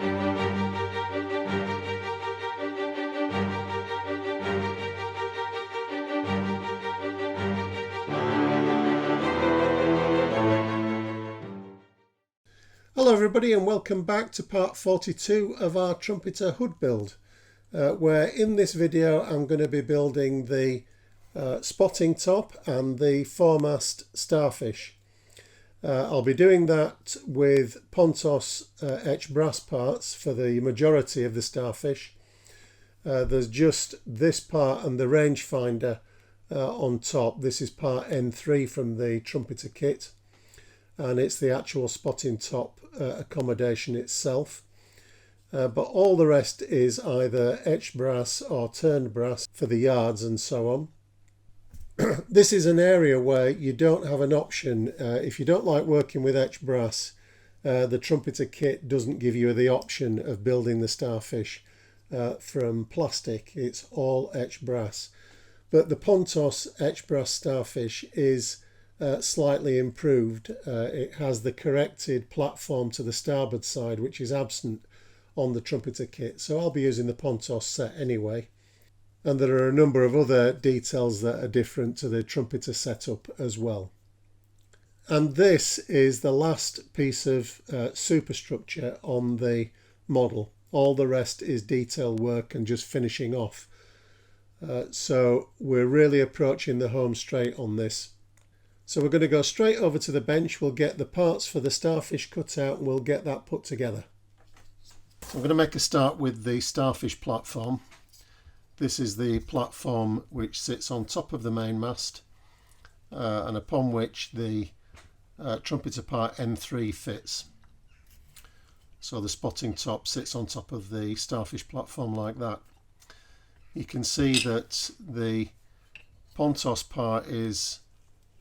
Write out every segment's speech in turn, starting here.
Hello everybody and welcome back to part 42 of our Trumpeter hood build, where in this video I'm going to be building the spotting top and the foremast starfish. I'll be doing that with Pontos etched brass parts for the majority of the starfish. There's just this part and the rangefinder on top. This is part N3 from the Trumpeter kit, and it's the actual spotting top accommodation itself. But all the rest is either etched brass or turned brass for the yards and so on. This is an area where you don't have an option. If you don't like working with etched brass, the Trumpeter kit doesn't give you the option of building the starfish from plastic. It's all etched brass. But the Pontos etched brass starfish is slightly improved. It has the corrected platform to the starboard side, which is absent on the Trumpeter kit, so I'll be using the Pontos set anyway. And there are a number of other details that are different to the Trumpeter setup as well. And this is the last piece of superstructure on the model. All the rest is detail work and just finishing off. So we're really approaching the home straight on this. So we're going to go straight over to the bench. We'll get the parts for the starfish cut out and we'll get that put together. So I'm going to make a start with the starfish platform. This is the platform which sits on top of the main mast and upon which the Trumpeter part N3 fits. So the spotting top sits on top of the starfish platform like that. You can see that the Pontos part is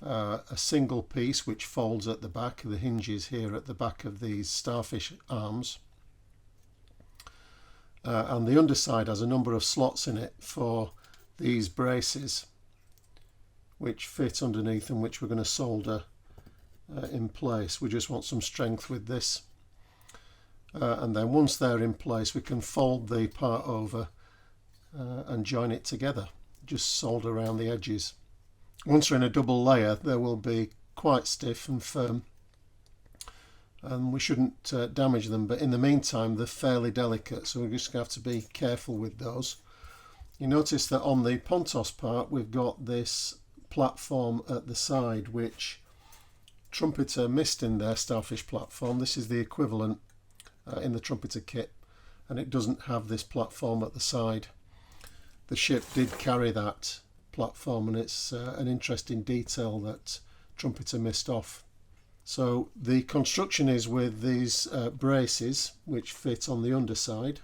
a single piece which folds at the back. The hinges here at the back of these starfish arms, and the underside has a number of slots in it for these braces which fit underneath and which we're going to solder in place. We just want some strength with this, and then once they're in place we can fold the part over and join it together, just solder around the edges. Once they're in a double layer they will be quite stiff and firm and we shouldn't damage them, but in the meantime they're fairly delicate, so we're just going to have to be careful with those. You notice that on the Pontos part we've got this platform at the side which Trumpeter missed in their starfish platform. This is the equivalent in the Trumpeter kit, and it doesn't have this platform at the side. The ship did carry that platform, and it's an interesting detail that Trumpeter missed off. So the construction is with these braces which fit on the underside.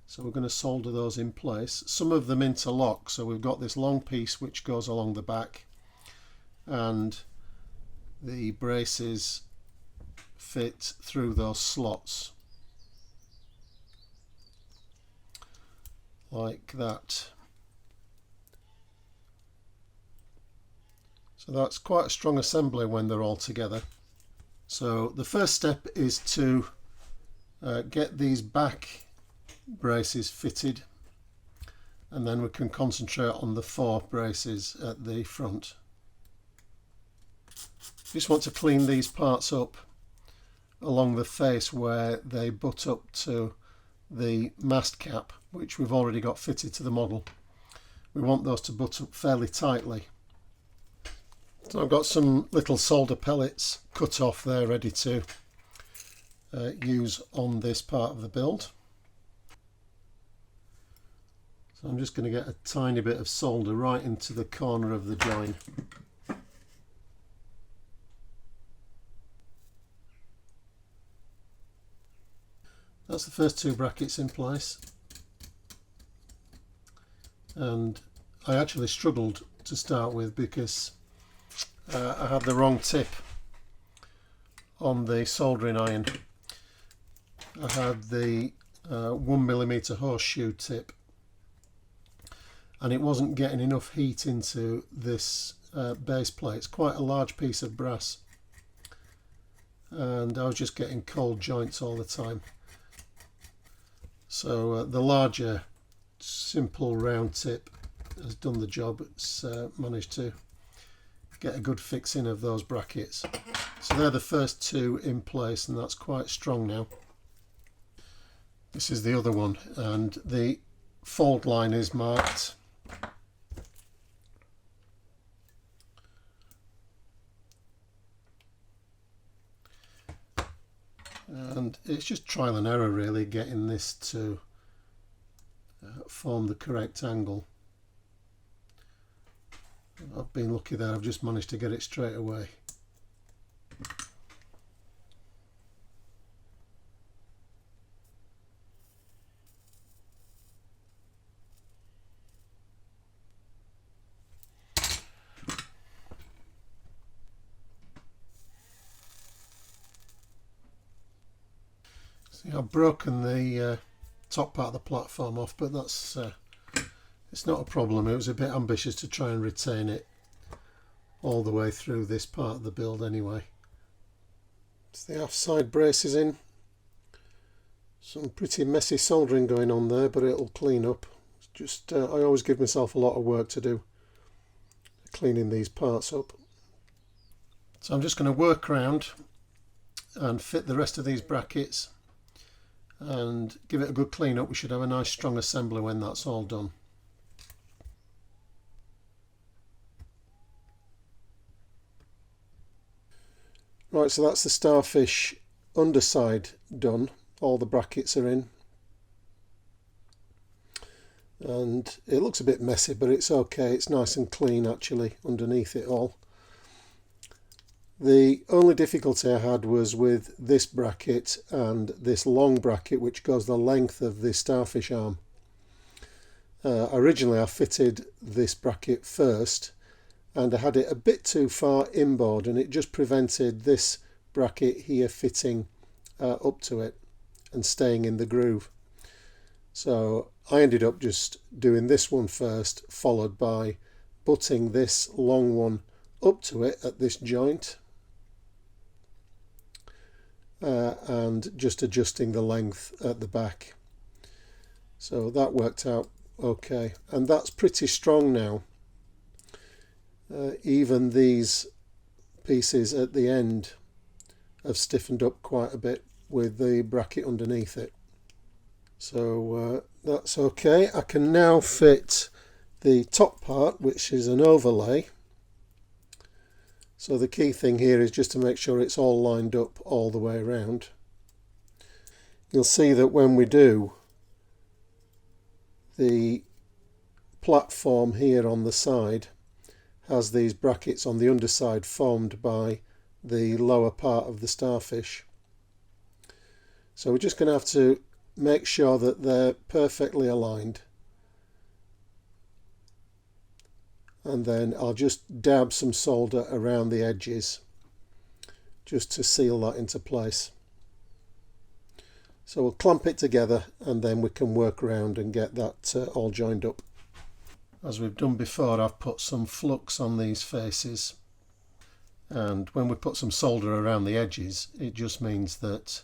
So we're going to solder those in place. Some of them interlock, so we've got this long piece which goes along the back and the braces fit through those slots like that. So that's quite a strong assembly when they're all together. So the first step is to get these back braces fitted, and then we can concentrate on the 4 braces at the front. Just want to clean these parts up along the face where they butt up to the mast cap, which we've already got fitted to the model. We want those to butt up fairly tightly. So I've got some little solder pellets cut off there ready to use on this part of the build. So I'm just going to get a tiny bit of solder right into the corner of the join. That's the first 2 brackets in place, and I actually struggled to start with because I had the wrong tip on the soldering iron. I had the 1mm horseshoe tip, and it wasn't getting enough heat into this base plate. It's quite a large piece of brass, and I was just getting cold joints all the time. So the larger simple round tip has done the job. It's managed to get a good fixing of those brackets. So they're the first two in place, and that's quite strong now. This is the other one, and the fold line is marked. And it's just trial and error really, getting this to form the correct angle. I've been lucky there, I've just managed to get it straight away. See, I've broken the top part of the platform off, but that's it's not a problem. It was a bit ambitious to try and retain it all the way through this part of the build anyway. It's the offside braces in. Some pretty messy soldering going on there, but it'll clean up. It's just I always give myself a lot of work to do cleaning these parts up. So I'm just going to work around and fit the rest of these brackets and give it a good clean up. We should have a nice strong assembly when that's all done. Right, so that's the starfish underside done. All the brackets are in. And it looks a bit messy, but it's okay. It's nice and clean actually underneath it all. The only difficulty I had was with this bracket and this long bracket, which goes the length of the starfish arm. Originally I fitted this bracket first, and I had it a bit too far inboard, and it just prevented this bracket here fitting up to it and staying in the groove. So I ended up just doing this one first, followed by butting this long one up to it at this joint, and just adjusting the length at the back. So that worked out okay, and that's pretty strong now. Even these pieces at the end have stiffened up quite a bit with the bracket underneath it. So that's okay. I can now fit the top part, which is an overlay. So the key thing here is just to make sure it's all lined up all the way around. You'll see that when we do, the platform here on the side has these brackets on the underside formed by the lower part of the starfish. So we're just going to have to make sure that they're perfectly aligned, and then I'll just dab some solder around the edges just to seal that into place. So we'll clamp it together and then we can work around and get that all joined up. As we've done before, I've put some flux on these faces, and when we put some solder around the edges, it just means that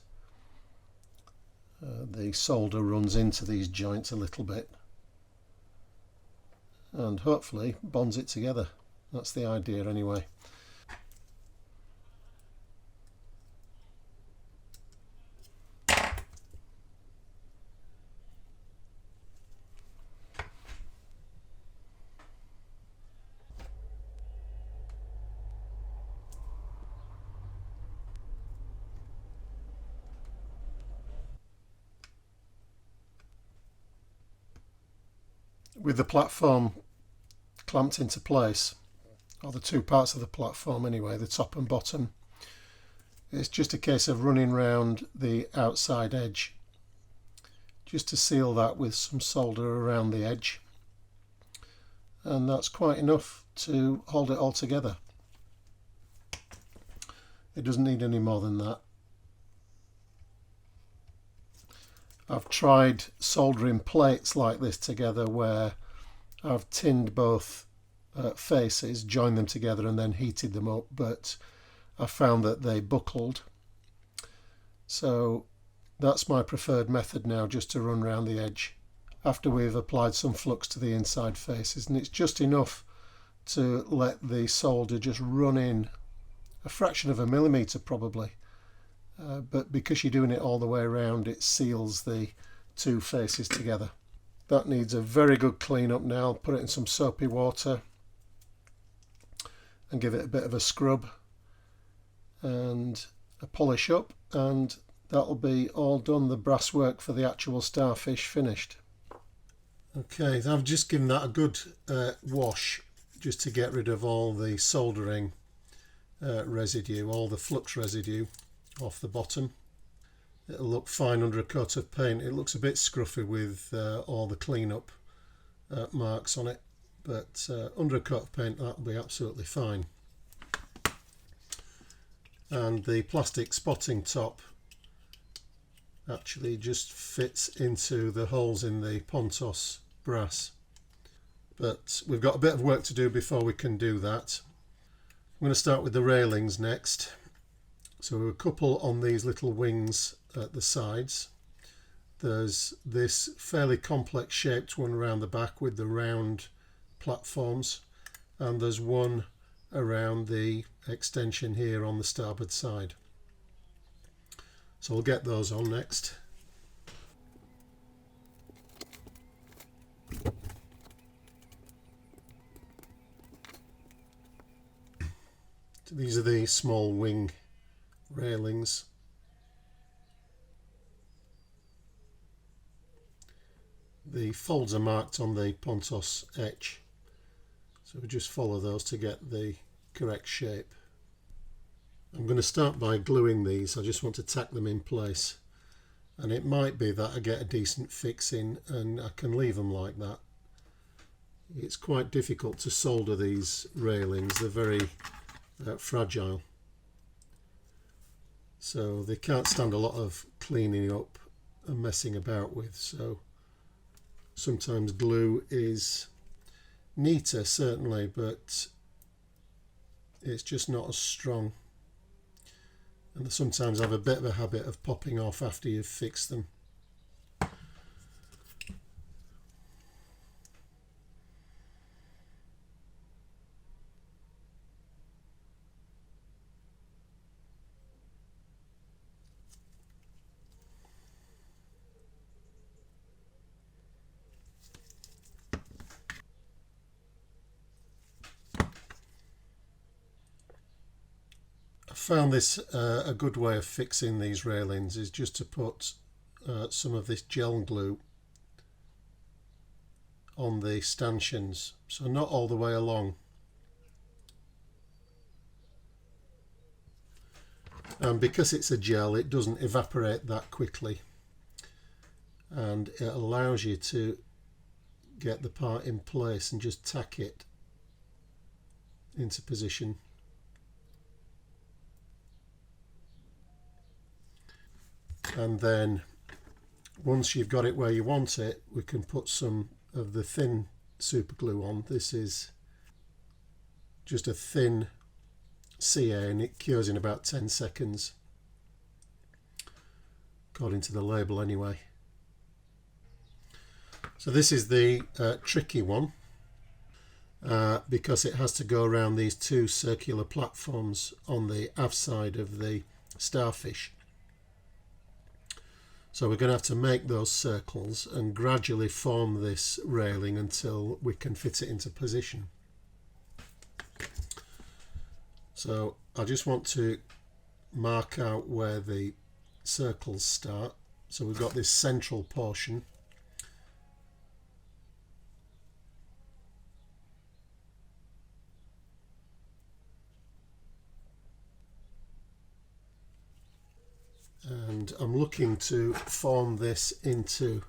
the solder runs into these joints a little bit and hopefully bonds it together. That's the idea anyway. With the platform clamped into place, or the two parts of the platform anyway, the top and bottom, it's just a case of running round the outside edge just to seal that with some solder around the edge, and that's quite enough to hold it all together. It doesn't need any more than that. I've tried soldering plates like this together where I've tinned both faces, joined them together and then heated them up, but I found that they buckled. So That's my preferred method now, just to run around the edge after we've applied some flux to the inside faces, and it's just enough to let the solder just run in a fraction of a millimetre probably, but because you're doing it all the way around, it seals the two faces together. That needs a very good clean up now. Put it in some soapy water and give it a bit of a scrub and a polish up, and that'll be all done. The brass work for the actual starfish finished. Okay, I've just given that a good wash just to get rid of all the soldering residue, all the flux residue off the bottom. It'll look fine under a coat of paint. It looks a bit scruffy with all the cleanup marks on it, but under a coat of paint that'll be absolutely fine. And the plastic spotting top actually just fits into the holes in the Pontos brass. But we've got a bit of work to do before we can do that. I'm going to start with the railings next. So a couple on these little wings at the sides. There's this fairly complex shaped one around the back with the round platforms, and there's one around the extension here on the starboard side. So we'll get those on next. So these are the small wing railings. The folds are marked on the Pontos etch, so we just follow those to get the correct shape. I'm going to start by gluing these. I just want to tack them in place, and it might be that I get a decent fix in and I can leave them like that. It's quite difficult to solder these railings. They're very fragile, so they can't stand a lot of cleaning up and messing about with. So sometimes glue is neater, certainly, but it's just not as strong, and they sometimes have a bit of a habit of popping off after you've fixed them. Found this a good way of fixing these railings is just to put some of this gel glue on the stanchions, so not all the way along, and because it's a gel it doesn't evaporate that quickly, and it allows you to get the part in place and just tack it into position. And then once you've got it where you want it, we can put some of the thin super glue on. This is just a thin CA and it cures in about 10 seconds, according to the label anyway. So this is the tricky one because it has to go around these two circular platforms on the aft side of the starfish. So we're going to have to make those circles and gradually form this railing until we can fit it into position. So I just want to mark out where the circles start. So we've got this central portion. And I'm looking to form this into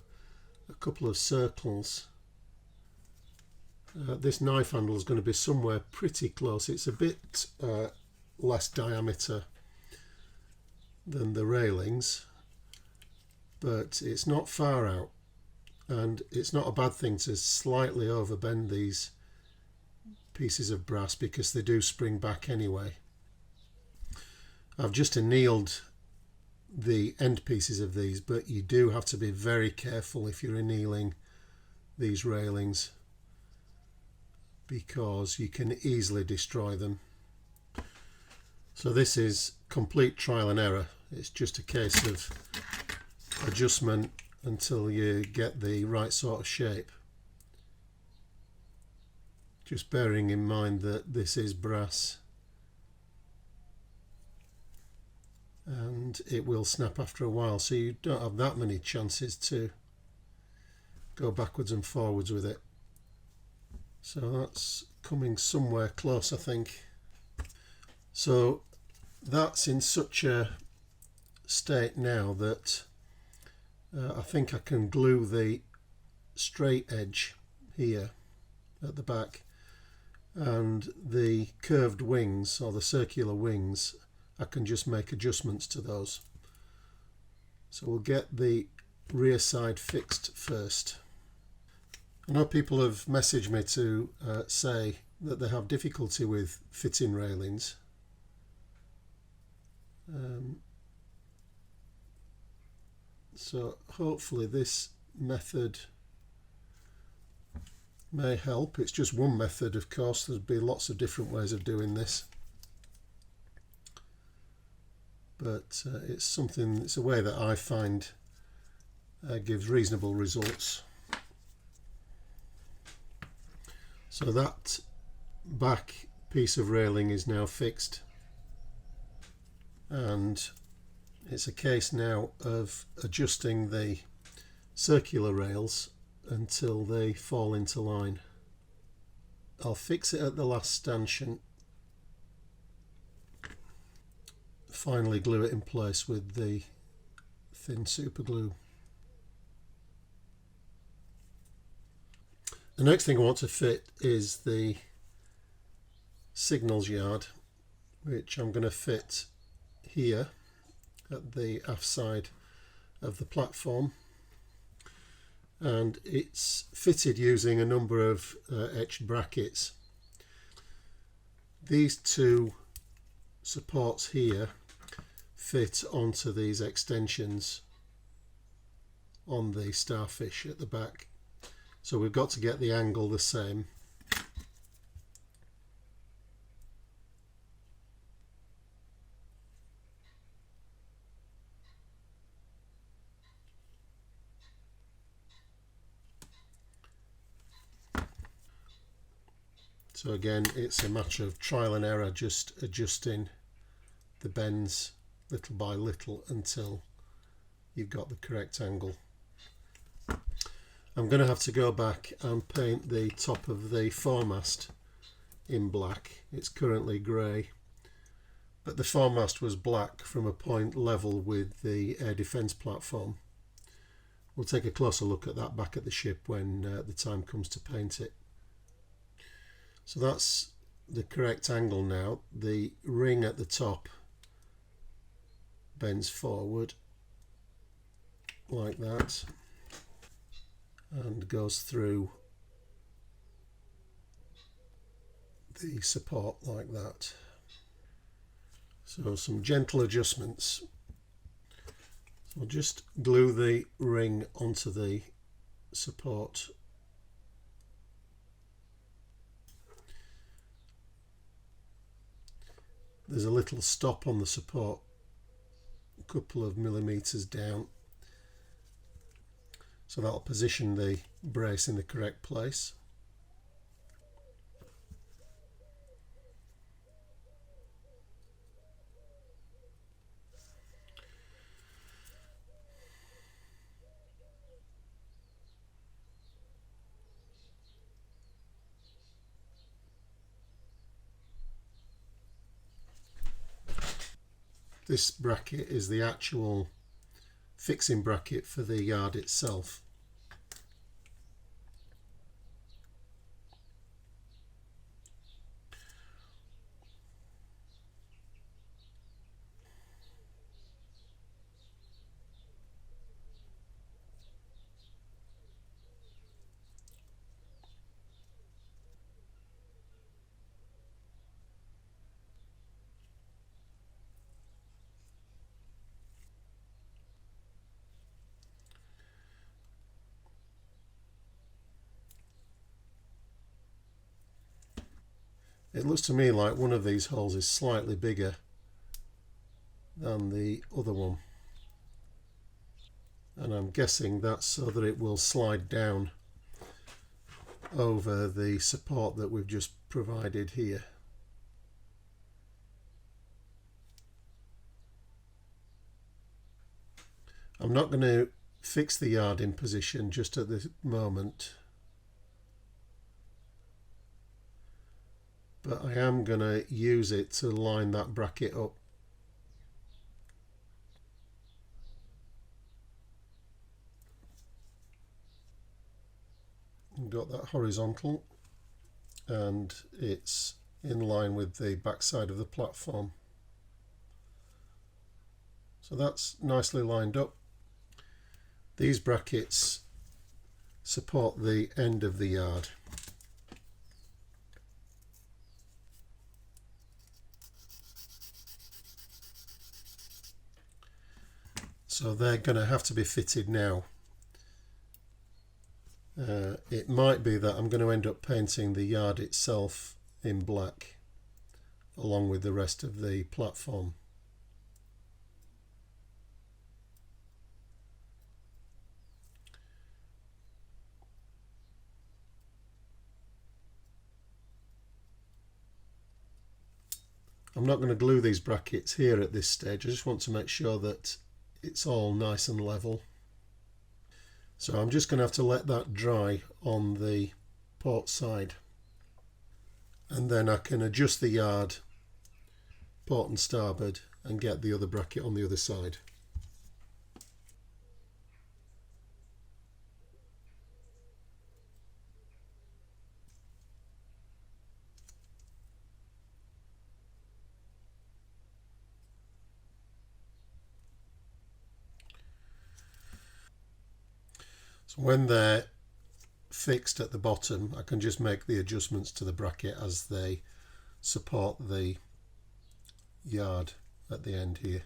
a couple of circles. This knife handle is going to be somewhere pretty close. It's a bit less diameter than the railings, but it's not far out, and it's not a bad thing to slightly overbend these pieces of brass because they do spring back anyway. I've just annealed the end pieces of these, but you do have to be very careful if you're annealing these railings, because you can easily destroy them. So this is complete trial and error. It's just a case of adjustment until you get the right sort of shape. Just bearing in mind that this is brass and it will snap after a while, so you don't have that many chances to go backwards and forwards with it. So that's coming somewhere close, I think. So that's in such a state now that I think I can glue the straight edge here at the back, and the curved wings or the circular wings, I can just make adjustments to those. So we'll get the rear side fixed first. I know people have messaged me to say that they have difficulty with fitting railings. So hopefully this method may help. It's just one method, of course. There'd be lots of different ways of doing this, but it's a way that I find gives reasonable results. So that back piece of railing is now fixed, and it's a case now of adjusting the circular rails until they fall into line. I'll fix it at the last stanchion, finally glue it in place with the thin super glue. The next thing I want to fit is the signals yard, which I'm going to fit here at the aft side of the platform, and it's fitted using a number of etched brackets. These two supports here fit onto these extensions on the starfish at the back, so we've got to get the angle the same. So again, it's a matter of trial and error, just adjusting the bends little by little until you've got the correct angle. I'm going to have to go back and paint the top of the foremast in black. It's currently grey, but the foremast was black from a point level with the air defence platform. We'll take a closer look at that back at the ship when the time comes to paint it. So that's the correct angle now. The ring at the top bends forward like that and goes through the support like that. So some gentle adjustments. So I'll just glue the ring onto the support. There's a little stop on the support, a couple of millimeters down, so that'll position the brace in the correct place. This bracket is the actual fixing bracket for the yard itself. It looks to me like one of these holes is slightly bigger than the other one, and I'm guessing that's so that it will slide down over the support that we've just provided here. I'm not going to fix the yard in position just at this moment, but I am going to use it to line that bracket up. Got that horizontal and it's in line with the back side of the platform, so that's nicely lined up. These brackets support the end of the yard. So they're going to have to be fitted now. It might be that I'm going to end up painting the yard itself in black along with the rest of the platform. I'm not going to glue these brackets here at this stage. I just want to make sure that it's all nice and level. So I'm just going to have to let that dry on the port side, and then I can adjust the yard port and starboard and get the other bracket on the other side. So when they're fixed at the bottom, I can just make the adjustments to the bracket as they support the yard at the end here.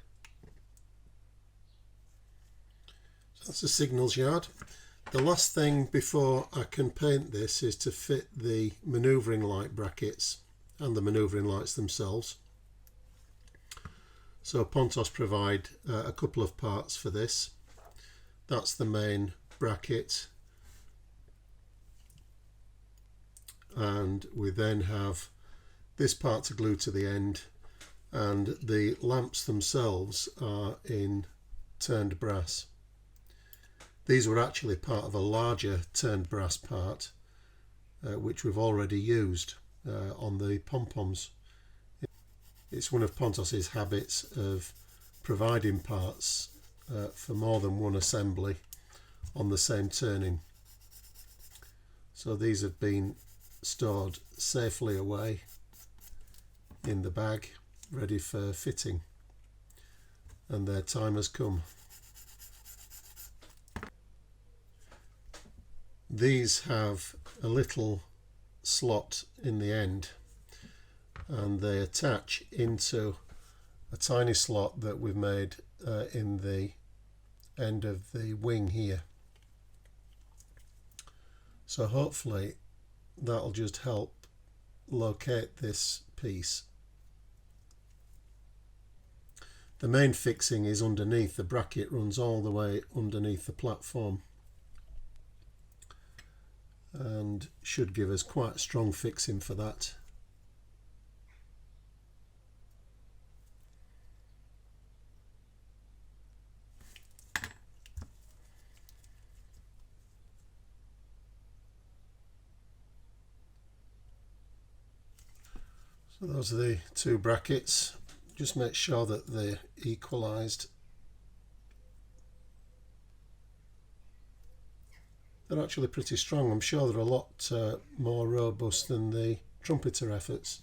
So that's the signals yard. The last thing before I can paint this is to fit the manoeuvring light brackets and the manoeuvring lights themselves. So Pontos provide a couple of parts for this. That's the main bracket, and we then have this part to glue to the end, and the lamps themselves are in turned brass. These were actually part of a larger turned brass part which we've already used on the pom-poms. It's one of Pontos's habits of providing parts for more than one assembly on the same turning. So these have been stored safely away in the bag, ready for fitting, and their time has come. These have a little slot in the end, and they attach into a tiny slot that we've made in the end of the wing here. So hopefully that'll just help locate this piece. The main fixing is underneath. The bracket runs all the way underneath the platform and should give us quite a strong fixing for that. So those are the two brackets. Just make sure that they're equalised. They're actually pretty strong. I'm sure they're a lot more robust than the Trumpeter efforts,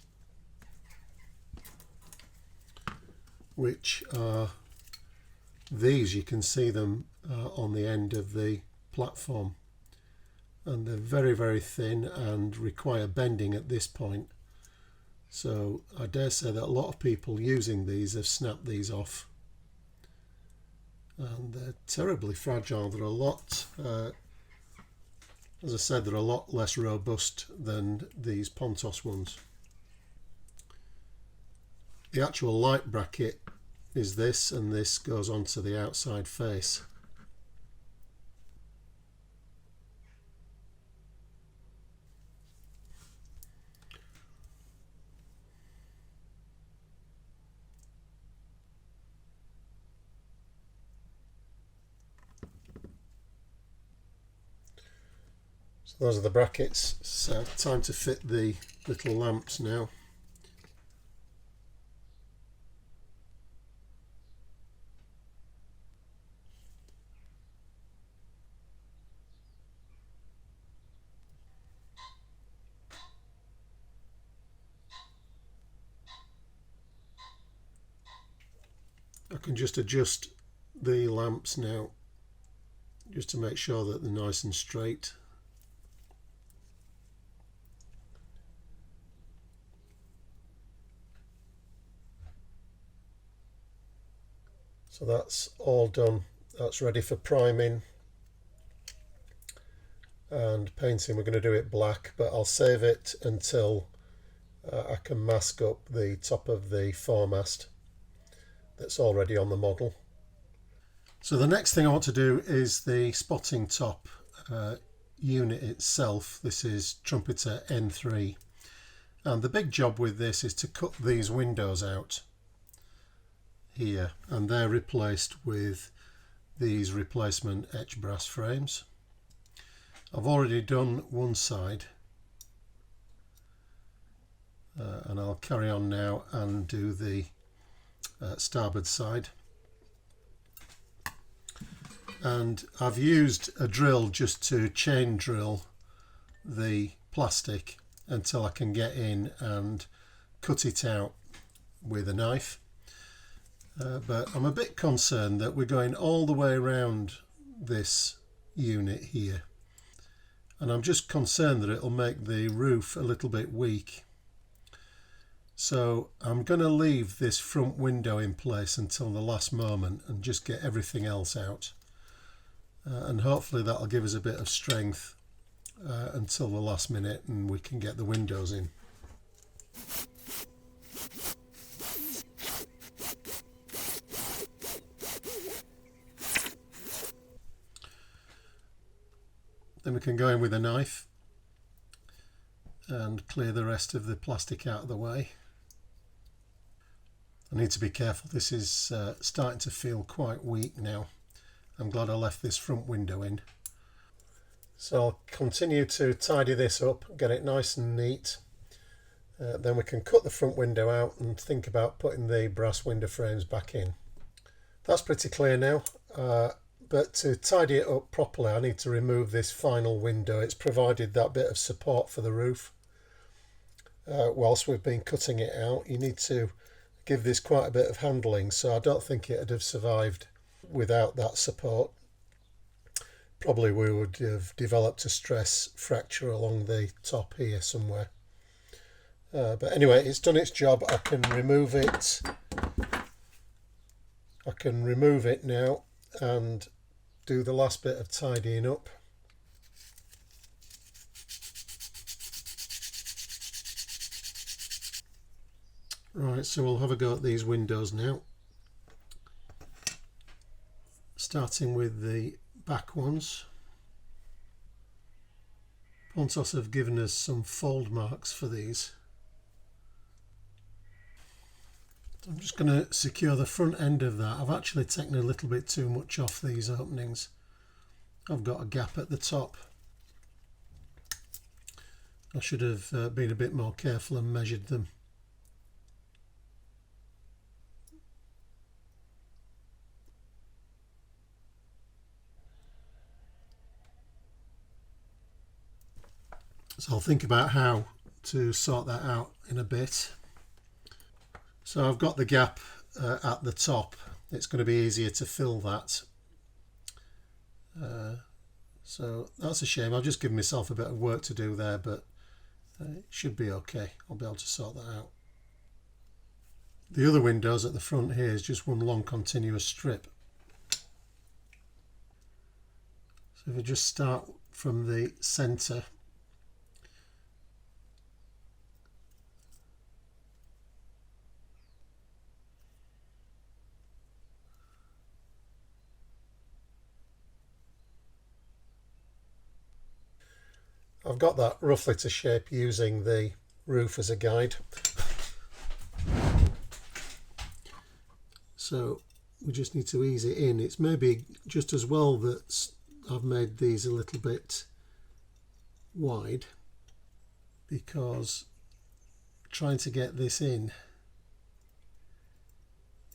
which are these. You can see them on the end of the platform, and they're very, very thin and require bending at this point. So I dare say that a lot of people using these have snapped these off, and they're terribly fragile. They're a lot, as I said, they're a lot less robust than these Pontos ones. The actual light bracket is this, and this goes onto the outside face. So those are the brackets. So time to fit the little lamps now. I can just adjust the lamps now just to make sure that they're nice and straight. So that's all done. That's ready for priming and painting. We're going to do it black, but I'll save it until I can mask up the top of the foremast that's already on the model. So the next thing I want to do is the spotting top unit itself. This is Trumpeter N3, and the big job with this is to cut these windows out here, and they're replaced with these replacement etch brass frames. I've already done one side, and I'll carry on now and do the starboard side. And I've used a drill just to chain drill the plastic until I can get in and cut it out with a knife. But I'm a bit concerned that we're going all the way around this unit here, and I'm just concerned that it'll make the roof a little bit weak. So I'm going to leave this front window in place until the last moment and just get everything else out. And hopefully that'll give us a bit of strength until the last minute and we can get the windows in. Then we can go in with a knife and clear the rest of the plastic out of the way. I need to be careful, this is starting to feel quite weak now. I'm glad I left this front window in. So I'll continue to tidy this up, get it nice and neat. Then we can cut the front window out and think about putting the brass window frames back in. That's pretty clear now, but to tidy it up properly I need to remove this final window. It's provided that bit of support for the roof. Whilst we've been cutting it out, you need to give this quite a bit of handling, so I don't think it would have survived without that support. Probably we would have developed a stress fracture along the top here somewhere. But anyway, it's done its job. I can remove it. I can remove it now and do the last bit of tidying up. Right, so we'll have a go at these windows now. Starting with the back ones. Pontos have given us some fold marks for these. I'm just going to secure the front end of that. I've actually taken a little bit too much off these openings. I've got a gap at the top. I should have been a bit more careful and measured them. So I'll think about how to sort that out in a bit. So I've got the gap at the top. It's going to be easier to fill that. So that's a shame. I've just given myself a bit of work to do there, but it should be okay. I'll be able to sort that out. The other windows at the front here is just one long continuous strip. So if we just start from the centre, I've got that roughly to shape using the roof as a guide. So we just need to ease it in. It's maybe just as well that I've made these a little bit wide, because trying to get this in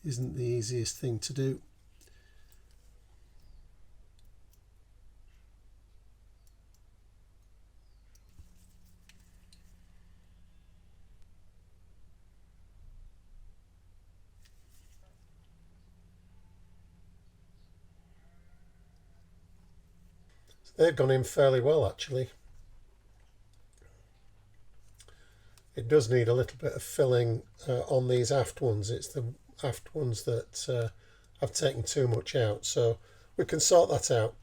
isn't the easiest thing to do. They've gone in fairly well, actually. It does need a little bit of filling on these aft ones. It's the aft ones that I've taken too much out, so we can sort that out.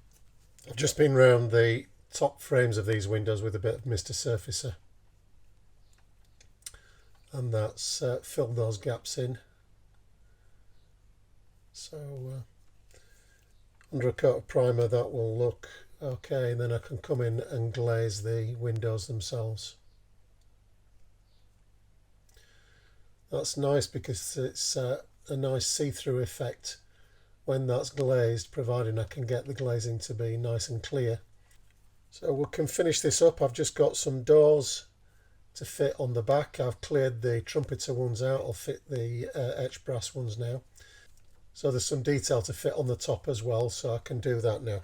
I've just been round the top frames of these windows with a bit of Mr. Surfacer, and that's filled those gaps in. So under a coat of primer that will look okay, and then I can come in and glaze the windows themselves. That's nice because it's a nice see-through effect when that's glazed, providing I can get the glazing to be nice and clear. So we can finish this up. I've just got some doors to fit on the back. I've cleared the Trumpeter ones out. I'll fit the etched brass ones now. So there's some detail to fit on the top as well, so I can do that now.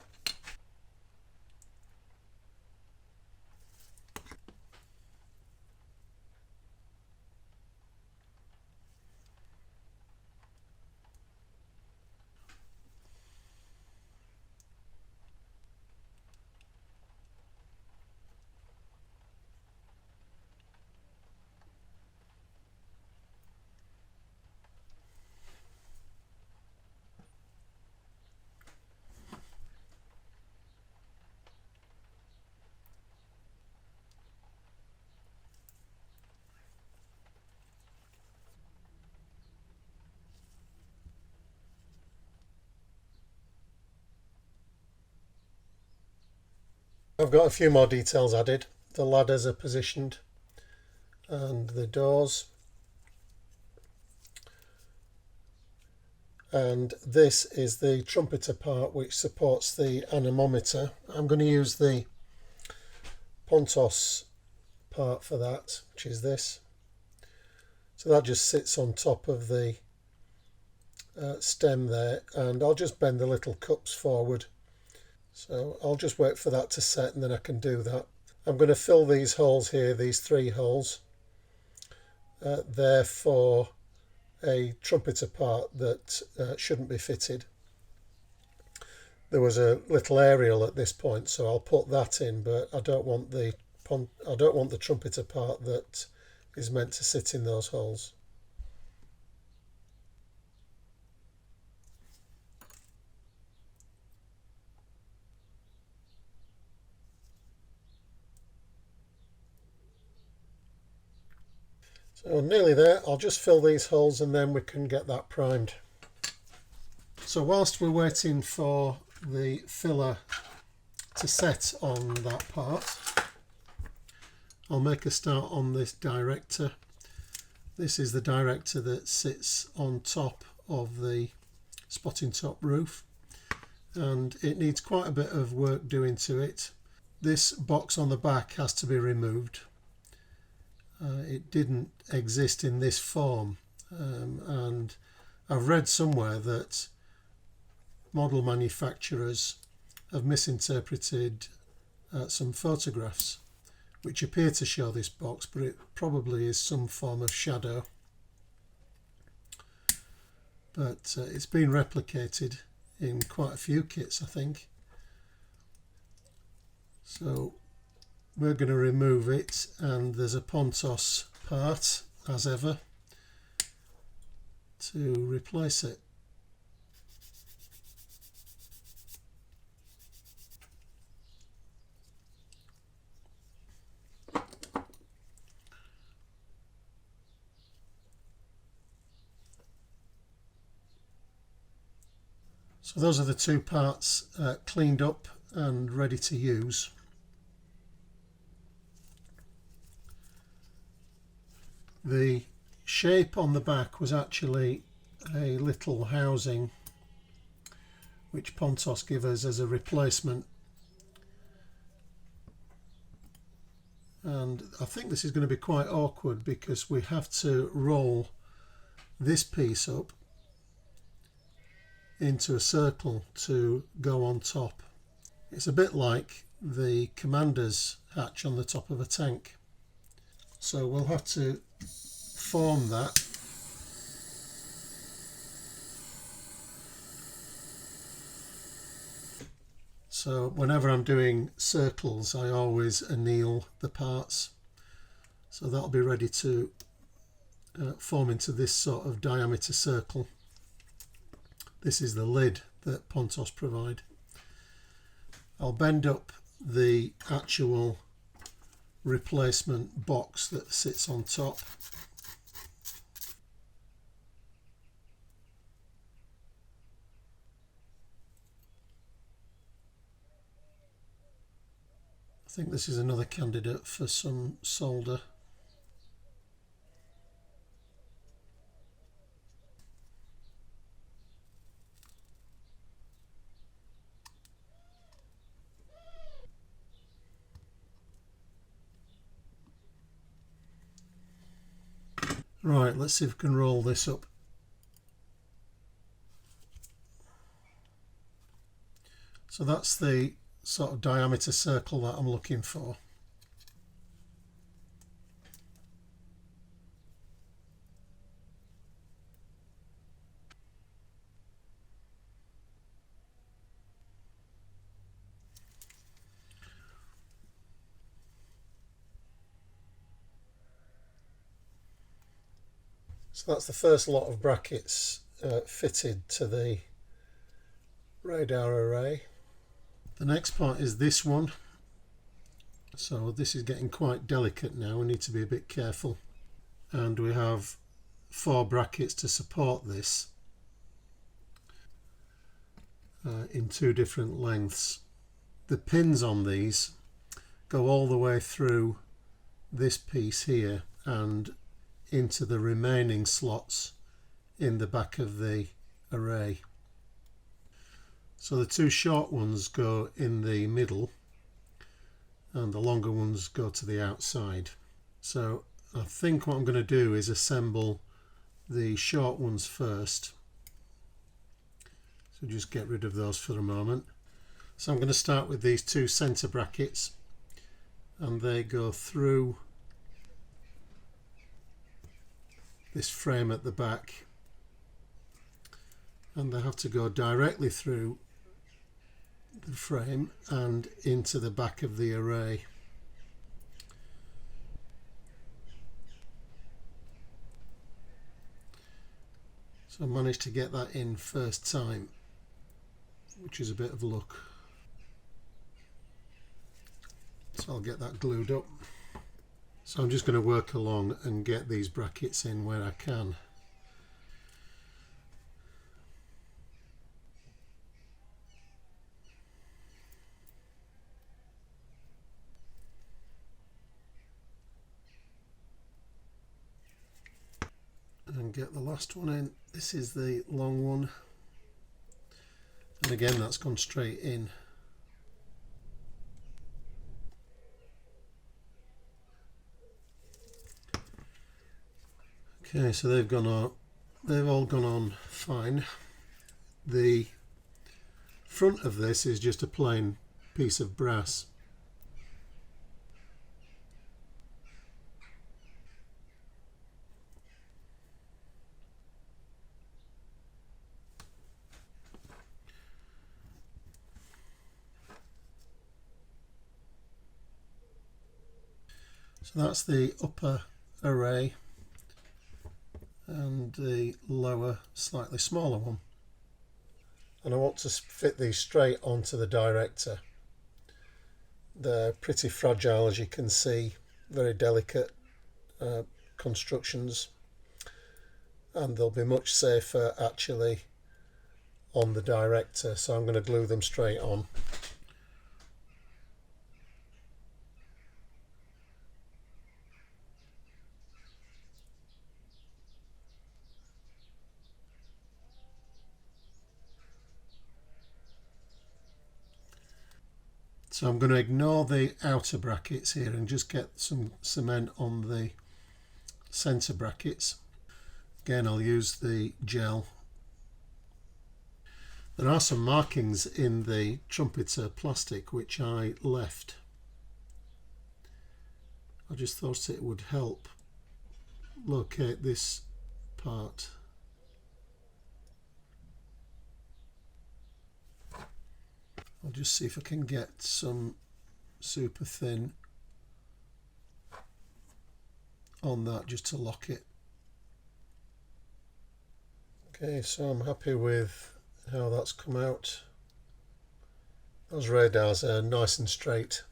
I've got a few more details added. The ladders are positioned and the doors. And this is the Trumpeter part which supports the anemometer. I'm going to use the Pontos part for that, which is this. So that just sits on top of the stem there, and I'll just bend the little cups forward. So I'll just wait for that to set and then I can do that. I'm going to fill these holes here, these 3 holes. They're for a Trumpeter part that shouldn't be fitted. There was a little aerial at this point, so I'll put that in, but I don't want the Trumpeter part that is meant to sit in those holes. So nearly there. I'll just fill these holes and then we can get that primed. So whilst we're waiting for the filler to set on that part, I'll make a start on this director. This is the director that sits on top of the spotting top roof, and it needs quite a bit of work doing to it. This box on the back has to be removed. It didn't exist in this form, and I've read somewhere that model manufacturers have misinterpreted some photographs which appear to show this box, but it probably is some form of shadow. But it's been replicated in quite a few kits, I think. So we're going to remove it, and there's a Pontos part, as ever, to replace it. So those are the 2 parts cleaned up and ready to use. The shape on the back was actually a little housing which Pontos give us as a replacement, and I think this is going to be quite awkward because we have to roll this piece up into a circle to go on top. It's a bit like the commander's hatch on the top of a tank, so we'll have to form that. So whenever I'm doing circles, I always anneal the parts, so that'll be ready to form into this sort of diameter circle. This is the lid that Pontos provide. I'll bend up the actual replacement box that sits on top. I think this is another candidate for some solder. Right, let's see if we can roll this up. So that's the sort of diameter circle that I'm looking for. So that's the first lot of brackets fitted to the radar array. The next part is this one. So this is getting quite delicate now, we need to be a bit careful. And we have 4 brackets to support this in 2 different lengths. The pins on these go all the way through this piece here and into the remaining slots in the back of the array. So the 2 short ones go in the middle and the longer ones go to the outside. So I think what I'm going to do is assemble the short ones first. So just get rid of those for a moment. So I'm going to start with these 2 center brackets, and they go through this frame at the back, and they have to go directly through the frame and into the back of the array. So I managed to get that in first time, which is a bit of luck. So I'll get that glued up. So I'm just going to work along and get these brackets in where I can. And get the last one in. This is the long one. And again, that's gone straight in. Okay, so they've all gone on fine. The front of this is just a plain piece of brass. So that's the upper array, and the lower, slightly smaller one. And I want to fit these straight onto the director. They're pretty fragile, as you can see, very delicate constructions, and they'll be much safer actually on the director, so I'm going to glue them straight on. So I'm going to ignore the outer brackets here and just get some cement on the centre brackets. Again, I'll use the gel. There are some markings in the Trumpeter plastic which I left. I just thought it would help locate this part. I'll just see if I can get some super thin on that just to lock it. Okay, so I'm happy with how that's come out. Those radars are nice and straight.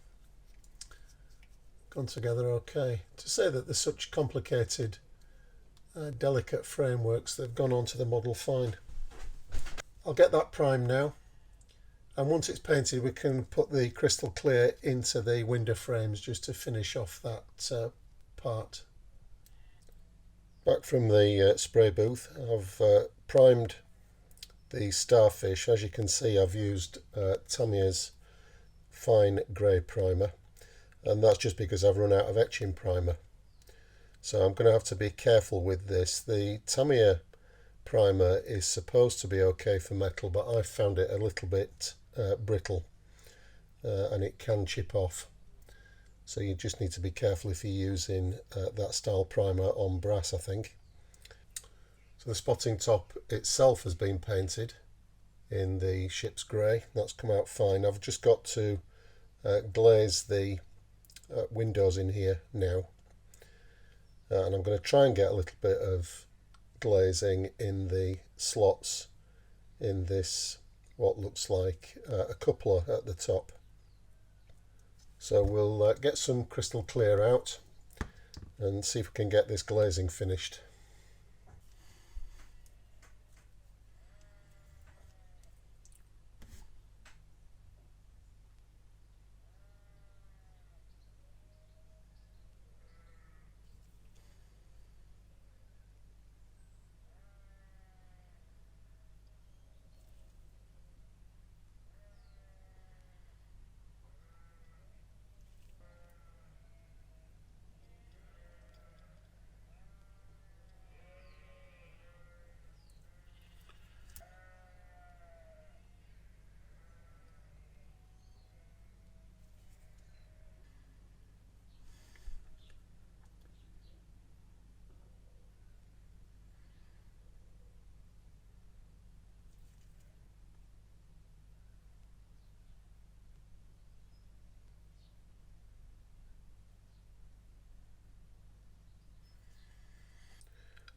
Gone together okay. To say that they're such complicated, delicate frameworks, they've gone onto the model fine. I'll get that primed now, and once it's painted we can put the crystal clear into the window frames just to finish off that part. Back from the spray booth, I've primed the starfish. As you can see, I've used Tamier's fine grey primer, and that's just because I've run out of etching primer. So I'm going to have to be careful with this. The Tamier primer is supposed to be okay for metal, but I found it a little bit brittle and it can chip off. So you just need to be careful if you're using that style primer on brass, I think. So the spotting top itself has been painted in the ship's grey. That's come out fine. I've just got to glaze the windows in here now. And I'm going to try and get a little bit of glazing in the slots in this, what looks like a cupola at the top. So we'll get some crystal clear out and see if we can get this glazing finished.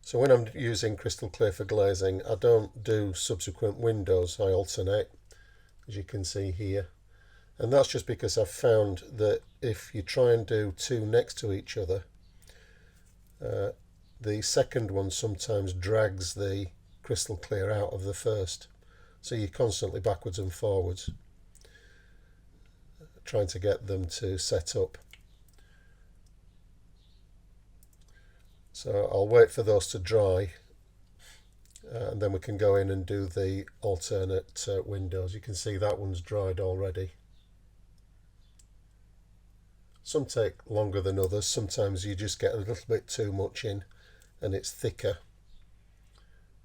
So when I'm using crystal clear for glazing, I don't do subsequent windows, I alternate, as you can see here. And that's just because I've found that if you try and do two next to each other, the second one sometimes drags the crystal clear out of the first. So you're constantly backwards and forwards, trying to get them to set up. So I'll wait for those to dry and then we can go in and do the alternate windows. You can see that one's dried already. Some take longer than others. Sometimes you just get a little bit too much in and it's thicker.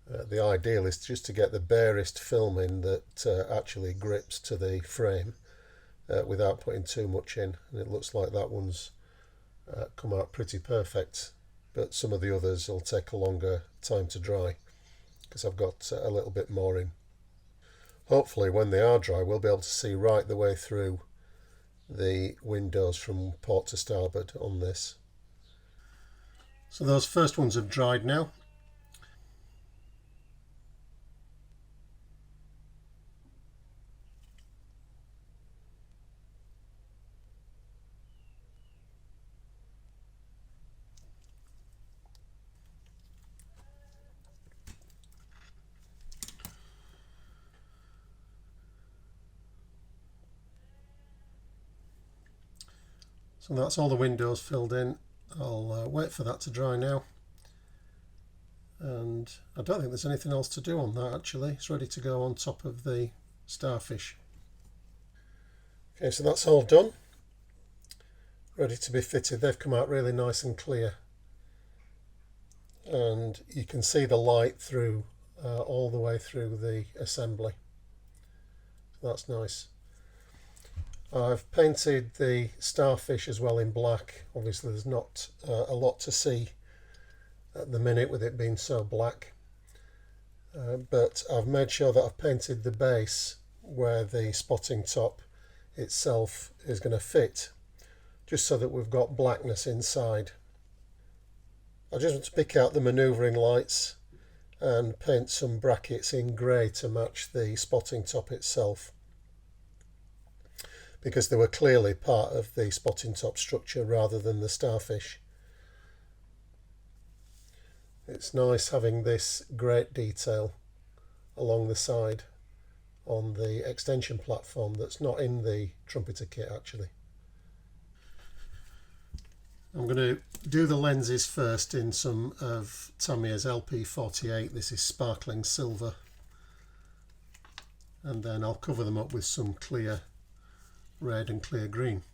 The ideal is just to get the barest film in that actually grips to the frame without putting too much in, and it looks like that one's come out pretty perfect, but some of the others will take a longer time to dry because I've got a little bit more in. Hopefully when they are dry we'll be able to see right the way through the windows from port to starboard on this. So those first ones have dried now. So that's all the windows filled in. I'll wait for that to dry now. And I don't think there's anything else to do on that actually. It's ready to go on top of the starfish. Okay, so that's all done, ready to be fitted. They've come out really nice and clear, and you can see the light through all the way through the assembly. So that's nice. I've painted the starfish as well in black. Obviously there's not a lot to see at the minute with it being so black, but I've made sure that I've painted the base where the spotting top itself is going to fit, just so that we've got blackness inside. I just want to pick out the manoeuvring lights and paint some brackets in grey to match the spotting top itself, because they were clearly part of the spotting top structure rather than the starfish. It's nice having this great detail along the side on the extension platform that's not in the Trumpeter kit actually. I'm going to do the lenses first in some of Tamier's LP48. This is sparkling silver, and then I'll cover them up with some clear red and clear green.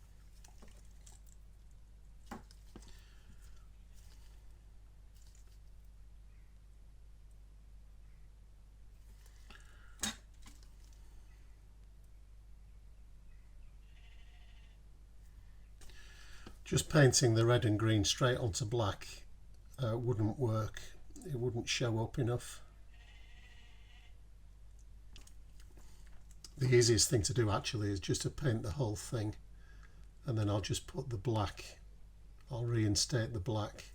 Just painting the red and green straight onto black wouldn't work. It wouldn't show up enough. The easiest thing to do actually is just to paint the whole thing, and then I'll just put the black, I'll reinstate the black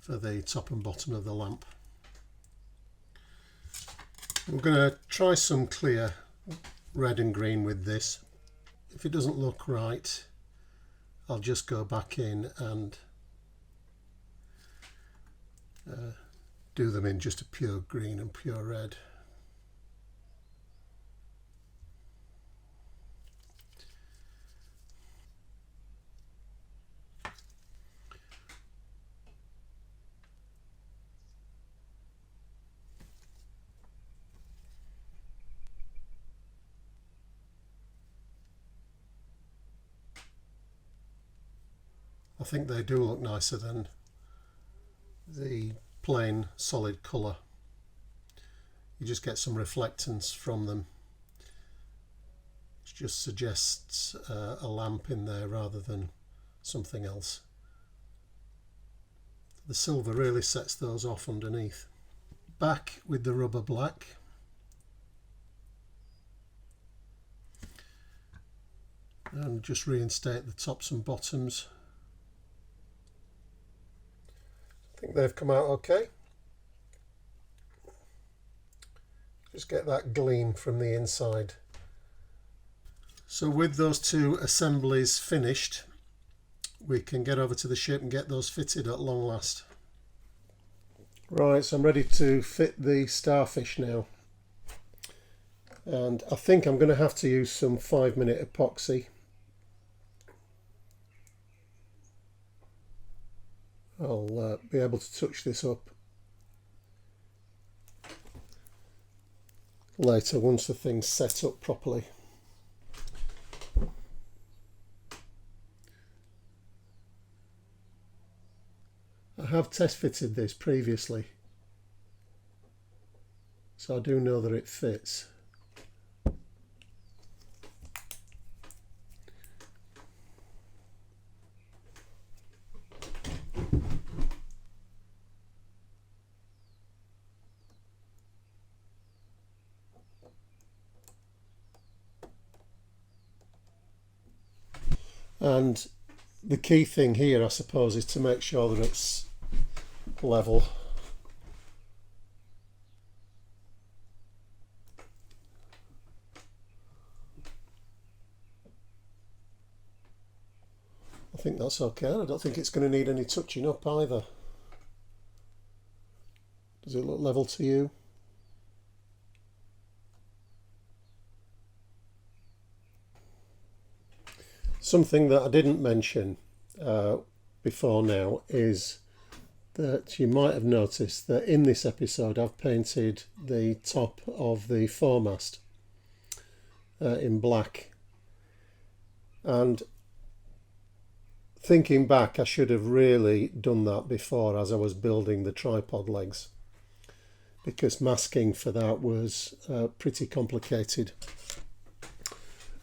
for the top and bottom of the lamp. I'm going to try some clear red and green with this. If it doesn't look right, I'll just go back in and do them in just a pure green and pure red. I think they do look nicer than the plain solid colour. You just get some reflectance from them. It just suggests a lamp in there rather than something else. The silver really sets those off underneath. Back with the rubber black. And just reinstate the tops and bottoms. I think they've come out okay. Just get that gleam from the inside. So with those two assemblies finished, we can get over to the ship and get those fitted at long last. Right, so I'm ready to fit the starfish now. And I think I'm going to have to use some 5-minute epoxy. I'll be able to touch this up later once the thing's set up properly. I have test fitted this previously, so I do know that it fits. And the key thing here, I suppose, is to make sure that it's level. I think that's okay. I don't think it's going to need any touching up either. Does it look level to you? Something that I didn't mention before now is that you might have noticed that in this episode I've painted the top of the foremast. in black. And thinking back, I should have really done that before as I was building the tripod legs, because masking for that was pretty complicated.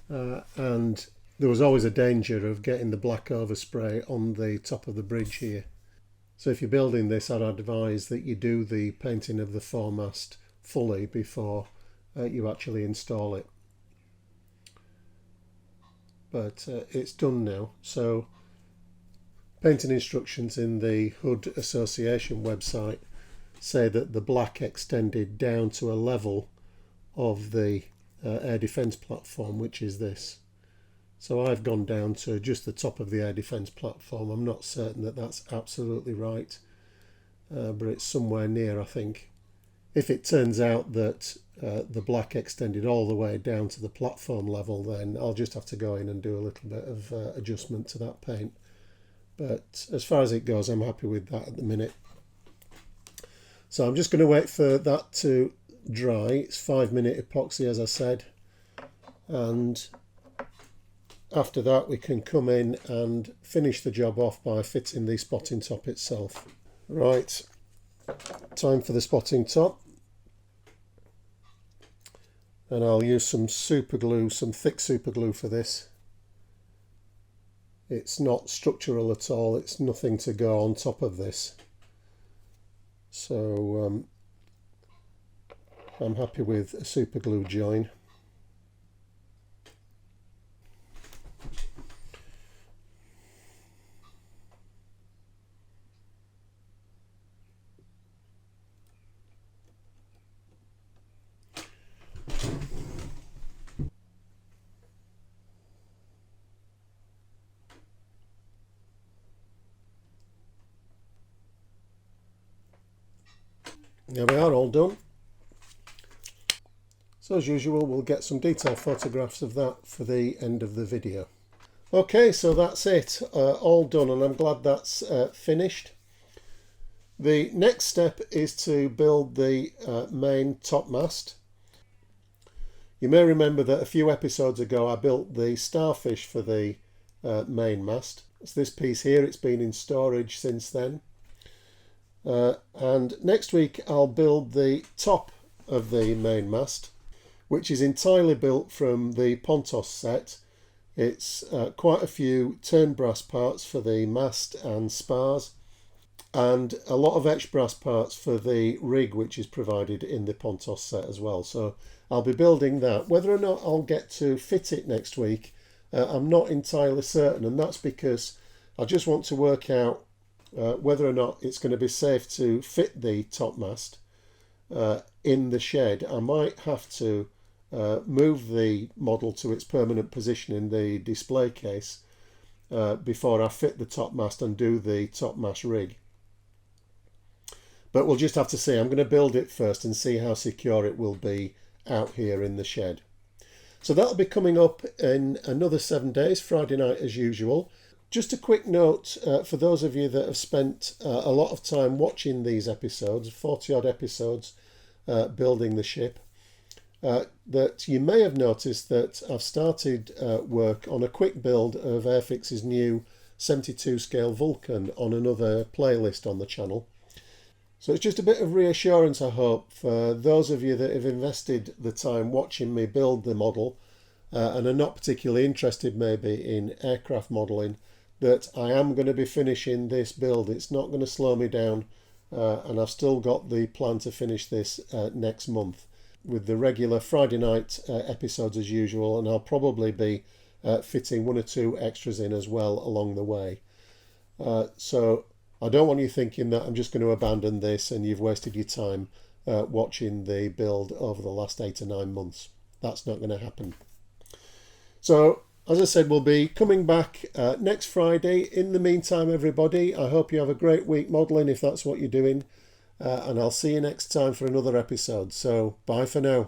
And there was always a danger of getting the black overspray on the top of the bridge here. So if you're building this, I'd advise that you do the painting of the foremast fully before you actually install it. But it's done now. So painting instructions in the Hood Association website say that the black extended down to a level of the air defence platform, which is this. So I've gone down to just the top of the air defence platform. I'm not certain that that's absolutely right, but it's somewhere near, I think. If it turns out that the black extended all the way down to the platform level, then I'll just have to go in and do a little bit of adjustment to that paint. But as far as it goes, I'm happy with that at the minute. So I'm just going to wait for that to dry. It's 5-minute epoxy, as I said, and after that we can come in and finish the job off by fitting the spotting top itself. Right, time for the spotting top, and I'll use some super glue, some thick super glue for this. It's not structural at all, it's nothing to go on top of this, so I'm happy with a super glue join. There we are, all done. So as usual, we'll get some detailed photographs of that for the end of the video. Okay, so that's it, all done, and I'm glad that's finished. The next step is to build the main topmast. You may remember that a few episodes ago I built the starfish for the main mast. It's this piece here, it's been in storage since then. And next week I'll build the top of the main mast, which is entirely built from the Pontos set. It's quite a few turn brass parts for the mast and spars, and a lot of etched brass parts for the rig, which is provided in the Pontos set as well. So I'll be building that. Whether or not I'll get to fit it next week, I'm not entirely certain, and that's because I just want to work out whether or not it's going to be safe to fit the topmast in the shed. I might have to move the model to its permanent position in the display case before I fit the topmast and do the topmast rig. But we'll just have to see. I'm going to build it first and see how secure it will be out here in the shed. So that'll be coming up in another 7 days, Friday night as usual. Just a quick note for those of you that have spent a lot of time watching these episodes, 40 odd episodes building the ship, that you may have noticed that I've started work on a quick build of Airfix's new 72 scale Vulcan on another playlist on the channel. So it's just a bit of reassurance, I hope, for those of you that have invested the time watching me build the model and are not particularly interested maybe in aircraft modelling, that I am going to be finishing this build. It's not going to slow me down, and I've still got the plan to finish this next month with the regular Friday night episodes as usual, and I'll probably be fitting 1 or 2 extras in as well along the way. So I don't want you thinking that I'm just going to abandon this and you've wasted your time watching the build over the last 8 or 9 months. That's not going to happen. So as I said, we'll be coming back next Friday. In the meantime, everybody, I hope you have a great week modelling if that's what you're doing. And I'll see you next time for another episode. So bye for now.